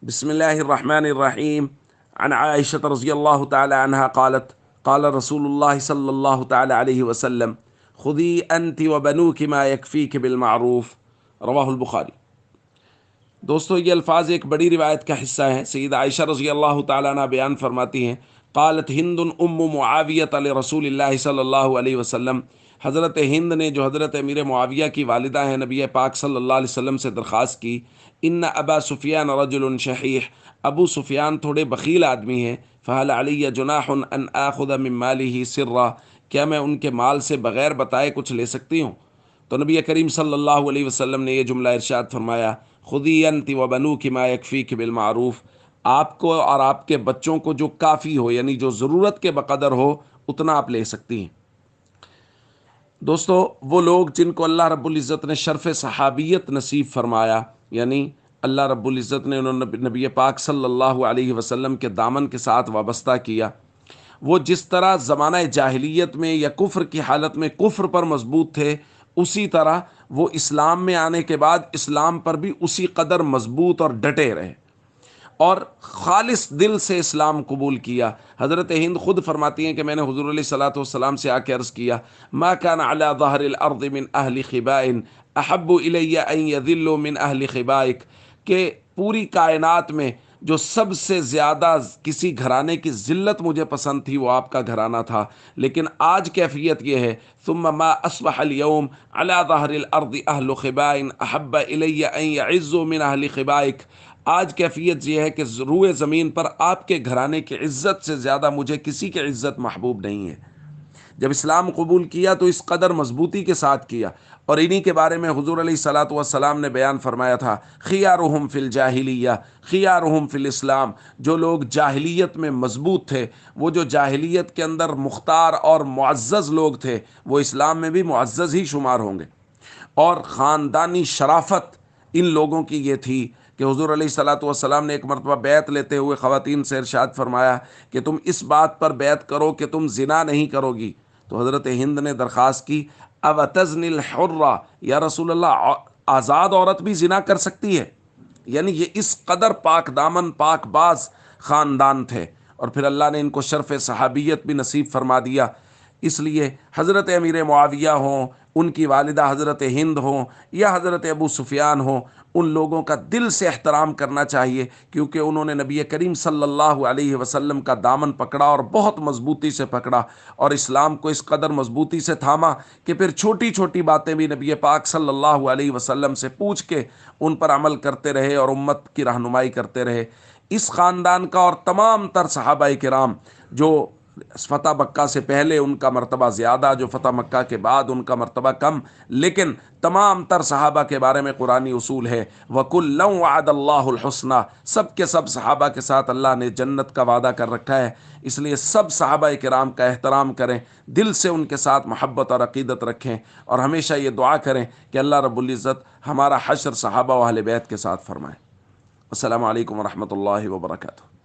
بسم الله الرحمن الرحيم. عن عائشة رضي الله تعالى عنها قالت قال رسول الله صلى الله تعالى عليه وسلم خذي أنت وبنوك ما يكفيك بالمعروف رواہ البخاری۔ دوستو، یہ الفاظ ایک بڑی روایت کا حصہ ہیں۔ سیدہ عائشہ رضی اللہ تعالیٰ عنہ بیان فرماتی ہیں، قالت ہند ام معاویۃ لرسول اللہ صلی اللہ علیہ وسلم، حضرت ہند نے جو حضرت امیر معاویہ کی والدہ ہیں نبی پاک صلی اللہ علیہ وسلم سے درخواست کی، ان ابا سفیان رجل شحیح، ابو سفیان تھوڑے بخیل آدمی ہیں، فہل علی جناح ان آخذ من مالہ سرا، کیا میں ان کے مال سے بغیر بتائے کچھ لے سکتی ہوں؟ تو نبی کریم صلی اللہ علیہ وسلم نے یہ جملہ ارشاد فرمایا، خذی انت وبنوک ما یکفیک بالمعروف، آپ کو اور آپ کے بچوں کو جو کافی ہو، یعنی جو ضرورت کے بقدر ہو، اتنا آپ لے سکتی ہیں۔ دوستو، وہ لوگ جن کو اللہ رب العزت نے شرف صحابیت نصیب فرمایا، یعنی اللہ رب العزت نے انہوں نے نبی پاک صلی اللہ علیہ وسلم کے دامن کے ساتھ وابستہ کیا، وہ جس طرح زمانہ جاہلیت میں یا کفر کی حالت میں کفر پر مضبوط تھے، اسی طرح وہ اسلام میں آنے کے بعد اسلام پر بھی اسی قدر مضبوط اور ڈٹے رہے اور خالص دل سے اسلام قبول کیا۔ حضرت ہند خود فرماتی ہیں کہ میں نے حضور علیہ الصلوۃ والسلام سے آ کے عرض کیا، ما كان على ظہر الارض من اہل خباء احب الی ان یذلوا من اہل خبائک، کہ پوری کائنات میں جو سب سے زیادہ کسی گھرانے کی ذلت مجھے پسند تھی وہ آپ کا گھرانہ تھا، لیکن آج کیفیت یہ ہے، ثم ما اصبح اليوم على ظہر الارض اہل خباء احب الی ان یعزوا من اہل خبائک، آج کیفیت یہ ہے کہ روئے زمین پر آپ کے گھرانے کی عزت سے زیادہ مجھے کسی کی عزت محبوب نہیں ہے۔ جب اسلام قبول کیا تو اس قدر مضبوطی کے ساتھ کیا، اور انہی کے بارے میں حضور علیہ الصلوۃ والسلام نے بیان فرمایا تھا، خیارہم فی الجاہلیہ خیارہم فی الاسلام، جو لوگ جاہلیت میں مضبوط تھے، وہ جو جاہلیت کے اندر مختار اور معزز لوگ تھے، وہ اسلام میں بھی معزز ہی شمار ہوں گے۔ اور خاندانی شرافت ان لوگوں کی یہ تھی کہ حضور علیہ الصلوۃ والسلام نے ایک مرتبہ بیعت لیتے ہوئے خواتین سے ارشاد فرمایا کہ تم اس بات پر بیعت کرو کہ تم زنا نہیں کرو گی۔ تو حضرت ہند نے درخواست کی، اب تزنی الحرہ، یا رسول اللہ، آزاد عورت بھی زنا کر سکتی ہے؟ یعنی یہ اس قدر پاک دامن پاک باز خاندان تھے، اور پھر اللہ نے ان کو شرف صحابیت بھی نصیب فرما دیا۔ اس لیے حضرت امیر معاویہ ہوں، ان کی والدہ حضرت ہند ہوں، یا حضرت ابو سفیان ہوں، ان لوگوں کا دل سے احترام کرنا چاہیے، کیونکہ انہوں نے نبی کریم صلی اللہ علیہ وسلم کا دامن پکڑا اور بہت مضبوطی سے پکڑا، اور اسلام کو اس قدر مضبوطی سے تھاما کہ پھر چھوٹی چھوٹی باتیں بھی نبی پاک صلی اللہ علیہ وسلم سے پوچھ کے ان پر عمل کرتے رہے اور امت کی رہنمائی کرتے رہے۔ اس خاندان کا اور تمام تر صحابہ کرام، جو فتح مکہ سے پہلے ان کا مرتبہ زیادہ، جو فتح مکہ کے بعد ان کا مرتبہ کم، لیکن تمام تر صحابہ کے بارے میں قرآنی اصول ہے، وَكُلًّا وَعَدَ اللَّهُ الْحُسْنَى، سب کے سب صحابہ کے ساتھ اللہ نے جنت کا وعدہ کر رکھا ہے۔ اس لیے سب صحابہ کرام کا احترام کریں، دل سے ان کے ساتھ محبت اور عقیدت رکھیں، اور ہمیشہ یہ دعا کریں کہ اللہ رب العزت ہمارا حشر صحابہ و اہل بیت کے ساتھ فرمائے۔ السلام علیکم ورحمۃ اللہ وبرکاتہ۔